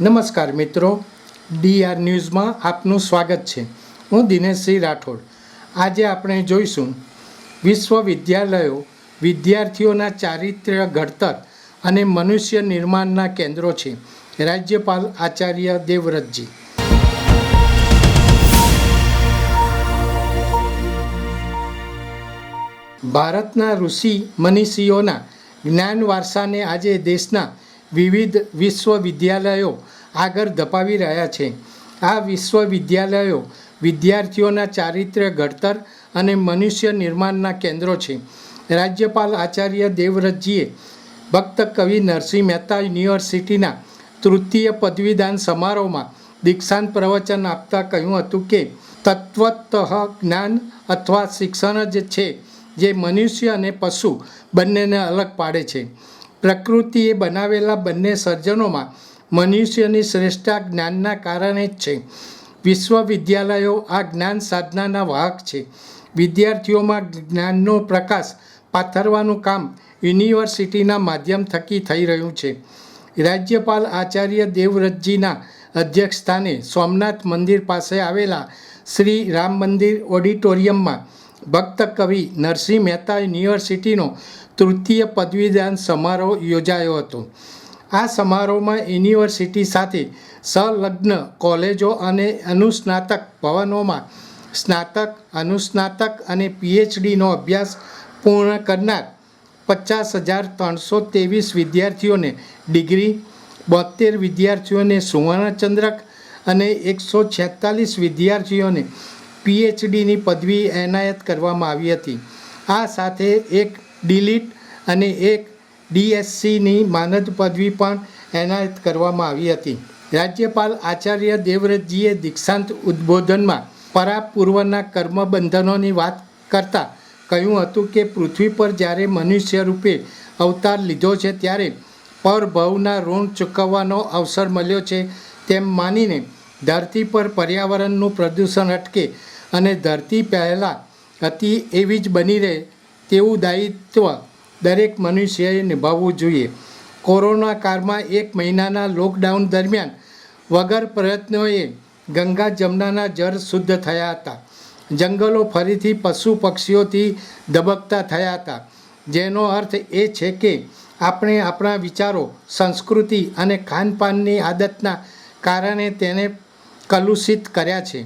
નમસ્કાર મિત્રો, ડીઆર ન્યૂઝમાં આપનું સ્વાગત છે. હું દિનેશસિંહ રાઠોડ. આજે આપણે જોઈશું વિશ્વવિદ્યાલયો વિદ્યાર્થીઓના ચારિત્ર્ય ઘડતર અને મનુષ્ય નિર્માણના કેન્દ્રો છે. રાજ્યપાલ આચાર્ય દેવવ્રતજી. ભારતના ઋષિ મનીષીઓના જ્ઞાન વારસાને આજે દેશના વિવિધ વિશ્વવિદ્યાલયો આગળ ધપાવી રહ્યા છે. આ વિશ્વવિદ્યાલયો વિદ્યાર્થીઓના ચારિત્ર્ય ઘડતર અને મનુષ્ય નિર્માણના કેન્દ્રો છે. રાજ્યપાલ આચાર્ય દેવવ્રતજીએ ભક્ત કવિ નરસિંહ મહેતા યુનિવર્સિટીના તૃતીય પદવીદાન સમારોહમાં દીક્ષાંત પ્રવચન આપતા કહ્યું હતું કે તત્વતઃ જ્ઞાન અથવા શિક્ષણ જ છે જે મનુષ્ય અને પશુ બંનેને અલગ પાડે છે. પ્રકૃતિએ બનાવેલા બંને સર્જનોમાં મનુષ્યની શ્રેષ્ઠતા જ્ઞાનના કારણે જ છે. વિશ્વવિદ્યાલયો આ જ્ઞાન સાધનાના વાહક છે. વિદ્યાર્થીઓમાં જ્ઞાનનો પ્રકાશ પાથરવાનું કામ યુનિવર્સિટીના માધ્યમ થકી થઈ રહ્યું છે. રાજ્યપાલ આચાર્ય દેવવ્રતજીના અધ્યક્ષસ્થાને સોમનાથ મંદિર પાસે આવેલા શ્રી રામ મંદિર ઓડિટોરિયમમાં ભક્ત કવિ નરસિંહ મહેતા યુનિવર્સિટીનો તૃતીય પદવીદાન સમારોહ યોજાયો હતો. આ સમારોહમાં યુનિવર્સિટી સાથે સંલગ્ન કોલેજો અને અનુસ્નાતક ભવનોમાં સ્નાતક, અનુસ્નાતક અને પીએચડીનો અભ્યાસ પૂર્ણ કરનાર 50,323 વિદ્યાર્થીઓને ડિગ્રી, 72 વિદ્યાર્થીઓને સુવર્ણચંદ્રક અને 146 વિદ્યાર્થીઓને પીએચડીની પદવી એનાયત કરવામાં આવી હતી. આ સાથે એક ડીલિટ અને એક ડીએસસીની માનદ પદવી પણ એનાયત કરવામાં આવી હતી. રાજ્યપાલ આચાર્ય દેવવ્રતજીએ દીક્ષાંત ઉદ્બોધનમાં પરાપૂર્વના કર્મબંધનોની વાત કરતાં કહ્યું હતું કે પૃથ્વી પર જ્યારે મનુષ્ય રૂપે અવતાર લીધો છે ત્યારે પરભવના ઋણ ચૂકવવાનો અવસર મળ્યો છે તેમ માનીને ધરતી પર પર્યાવરણનું પ્રદૂષણ અટકે અને ધરતી પહેલાં હતી એવી જ બની રહે તેવું દાયિત્વ દરેક મનુષ્યએ નિભાવવું જોઈએ. કોરોના કાળમાં 1 મહિનાના લોકડાઉન દરમિયાન વગર પ્રયત્નોએ ગંગા જમનાના જળ શુદ્ધ થયા હતા. જંગલો ફરીથી પશુ પક્ષીઓથી ધબકતા થયા હતા. જેનો અર્થ એ છે કે આપણે આપણા વિચારો, સંસ્કૃતિ અને ખાનપાનની આદતના કારણે તેને કલુષિત કર્યા છે.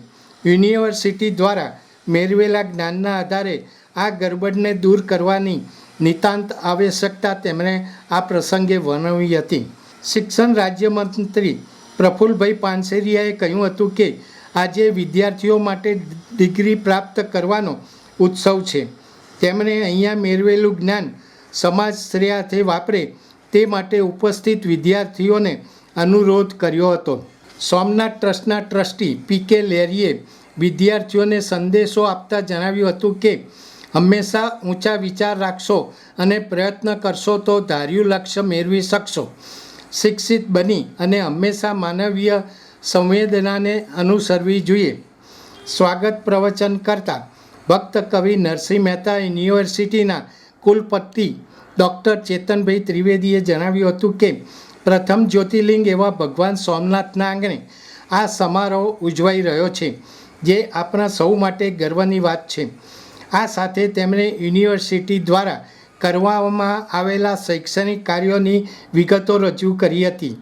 યુનિવર્સિટી દ્વારા મેળવેલા જ્ઞાનના આધારે આ ગરબડને દૂર કરવાની નિતાંત આવશ્યકતા તેમણે આ પ્રસંગે વર્ણવી હતી. શિક્ષણ રાજ્યમંત્રી પ્રફુલભાઈ પાનસેરિયાએ કહ્યું હતું કે આજે વિદ્યાર્થીઓ માટે ડિગ્રી પ્રાપ્ત કરવાનો ઉત્સવ છે. તેમણે અહીંયા મેળવેલું જ્ઞાન સમાજ શ્રેયાર્થે વાપરે તે માટે ઉપસ્થિત વિદ્યાર્થીઓને અનુરોધ કર્યો હતો. સોમનાથ ટ્રસ્ટના ટ્રસ્ટી પી.કે. લેરીએ વિદ્યાર્થીઓને સંદેશો આપતા જણાવ્યું હતું કે હંમેશા ઊંચા વિચાર રાખશો અને પ્રયત્ન કરશો તો ધાર્યું લક્ષ્ય મેળવી શકશો. શિક્ષિત બની અને હંમેશા માનવીય સંવેદનાને અનુસરવી જોઈએ. સ્વાગત પ્રવચન કરતા ભક્ત કવિ નરસિંહ મહેતા યુનિવર્સિટીના કુલપતિ ડૉક્ટર ચેતનભાઈ ત્રિવેદીએ જણાવ્યું હતું કે પ્રથમ જ્યોતિર્લિંગ એવા ભગવાન સોમનાથના આંગણે આ સમારોહ ઉજવાઈ રહ્યો છે, જે આપણા સૌ માટે ગર્વની વાત છે. આ સાથે તેમણે યુનિવર્સિટી દ્વારા કરવામાં આવેલા શૈક્ષણિક કાર્યોની વિગતો રજૂ કરી હતી.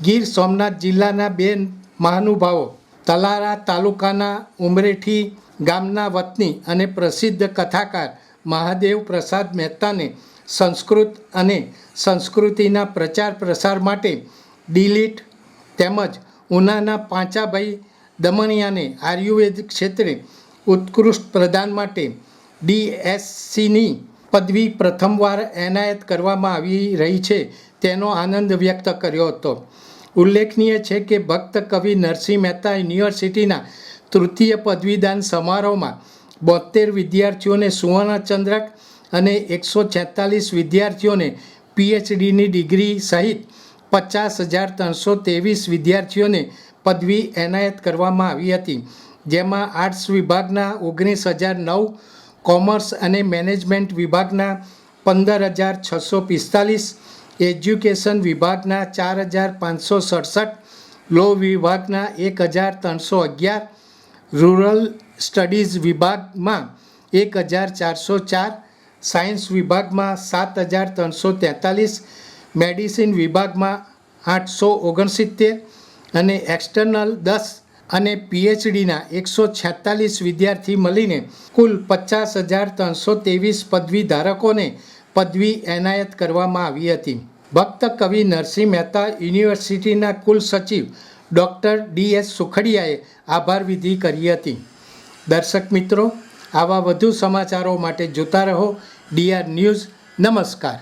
ગીર સોમનાથ જિલ્લાના 2 મહાનુભાવો તલારા તાલુકાના ઉમરેઠી ગામના વતની અને પ્રસિદ્ધ કથાકાર મહાદેવ પ્રસાદ મહેતાને સંસ્કૃત અને સંસ્કૃતિના પ્રચાર પ્રસાર માટે ડીલિટ તેમજ ઉનાના પાંચાભાઈ દમણિયાને આયુર્વેદ ક્ષેત્રે ઉત્કૃષ્ટ પ્રદાન માટે ડીએસસીની પદવી પ્રથમવાર એનાયત કરવામાં આવી રહી છે તેનો આનંદ વ્યક્ત કર્યો હતો. ઉલ્લેખનીય છે કે ભક્ત કવિ નરસિંહ મહેતા યુનિવર્સિટીના તૃતીય પદવીદાન સમારોહમાં 72 વિદ્યાર્થીઓને સુવર્ણચંદ્રક અને 146 વિદ્યાર્થીઓને પીએચડીની ડિગ્રી સહિત 50,323 વિદ્યાર્થીઓને પદવી એનાયત કરવામાં આવી હતી. જેમાં આર્ટ્સ વિભાગના 19,009, કોમર્સ અને મેનેજમેન્ટ વિભાગના 15,645, એજ્યુકેશન વિભાગના 4,567 લો વિભાગના 1311, રૂરલ સ્ટડીઝ વિભાગમાં 1404, સાયન્સ વિભાગમાં 7343, મેડિસિન વિભાગમાં 869 અને એક્સટર્નલ 10 અને પીએચડીના 146 વિદ્યાર્થી મળીને કુલ 50,323 પદવી ધારકોને પદવી એનાયત કરવામાં આવી હતી. ભક્ત કવિ નરસિંહ મહેતા યુનિવર્સિટીના કુલ સચિવ ડૉક્ટર DS સુખડિયાએ આભાર વિધિ કરી હતી. દર્શક મિત્રો, આવા વધુ સમાચારો માટે જોતા રહો DR ન્યૂઝ. નમસ્કાર.